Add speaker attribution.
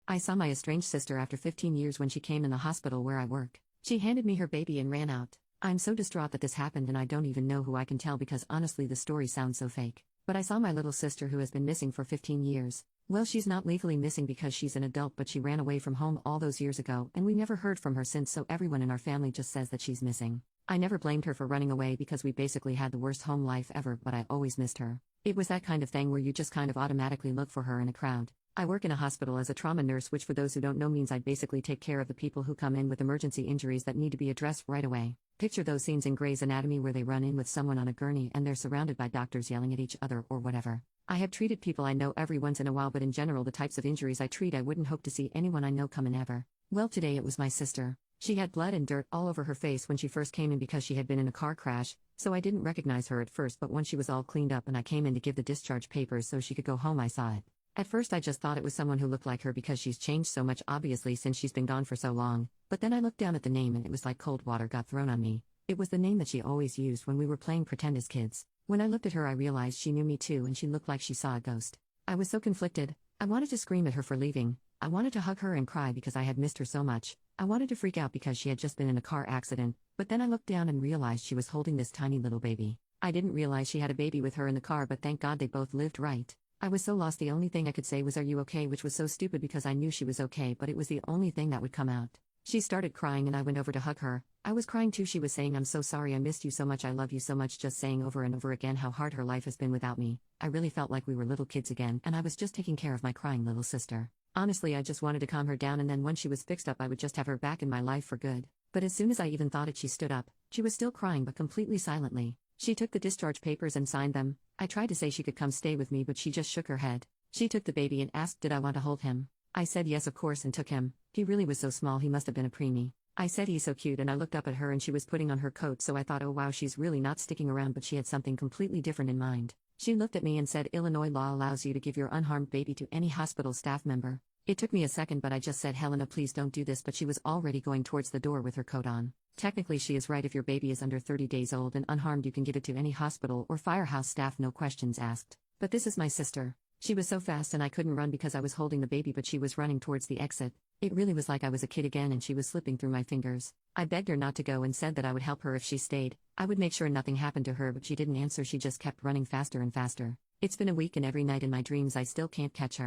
Speaker 1: I saw my estranged sister after 15 years when she came in the hospital where I work. She handed me her baby and ran out. I'm so distraught that this happened and I don't even know who I can tell because honestly the story sounds so fake. But I saw my little sister who has been missing for 15 years. Well, she's not legally missing because she's an adult, but she ran away from home all those years ago and we never heard from her since, so everyone in our family just says that she's missing. I never blamed her for running away because we basically had the worst home life ever, but I always missed her. It was that kind of thing where you just kind of automatically look for her in a crowd. I work in a hospital as a trauma nurse, which for those who don't know means I basically take care of the people who come in with emergency injuries that need to be addressed right away. Picture those scenes in Grey's Anatomy where they run in with someone on a gurney and they're surrounded by doctors yelling at each other or whatever. I have treated people I know every once in a while, but in general the types of injuries I treat I wouldn't hope to see anyone I know come in ever. Well, today it was my sister. She had blood and dirt all over her face when she first came in because she had been in a car crash, so I didn't recognize her at first, but once she was all cleaned up and I came in to give the discharge papers so she could go home, I saw it. At first I just thought it was someone who looked like her because she's changed so much obviously since she's been gone for so long, but then I looked down at the name and it was like cold water got thrown on me. It was the name that she always used when we were playing pretend as kids. When I looked at her I realized she knew me too and she looked like she saw a ghost. I was so conflicted. I wanted to scream at her for leaving. I wanted to hug her and cry because I had missed her so much. I wanted to freak out because she had just been in a car accident, but then I looked down and realized she was holding this tiny little baby. I didn't realize she had a baby with her in the car, but thank God they both lived right. I was so lost, the only thing I could say was, "Are you okay?" which was so stupid because I knew she was okay, but it was the only thing that would come out. She started crying and I went over to hug her. I was crying too. She was saying, "I'm so sorry, I missed you so much, I love you so much," just saying over and over again how hard her life has been without me. I really felt like we were little kids again and I was just taking care of my crying little sister. Honestly, I just wanted to calm her down and then once she was fixed up I would just have her back in my life for good. But as soon as I even thought it, she stood up. She was still crying but completely silently. She took the discharge papers and signed them. I tried to say she could come stay with me, but she just shook her head. She took the baby and asked did I want to hold him. I said yes of course and took him. He really was so small, he must have been a preemie. I said he's so cute and I looked up at her and she was putting on her coat, so I thought, oh wow, she's really not sticking around, but she had something completely different in mind. She looked at me and said, "Illinois law allows you to give your unharmed baby to any hospital staff member." It took me a second, but I just said, "Helena, please don't do this," but she was already going towards the door with her coat on. Technically she is right. If your baby is under 30 days old and unharmed, you can give it to any hospital or firehouse staff, no questions asked. But this is my sister. She was so fast and I couldn't run because I was holding the baby, but she was running towards the exit. It really was like I was a kid again and she was slipping through my fingers. I begged her not to go and said that I would help her if she stayed. I would make sure nothing happened to her, but she didn't answer. She just kept running faster and faster. It's been a week and every night in my dreams I still can't catch her.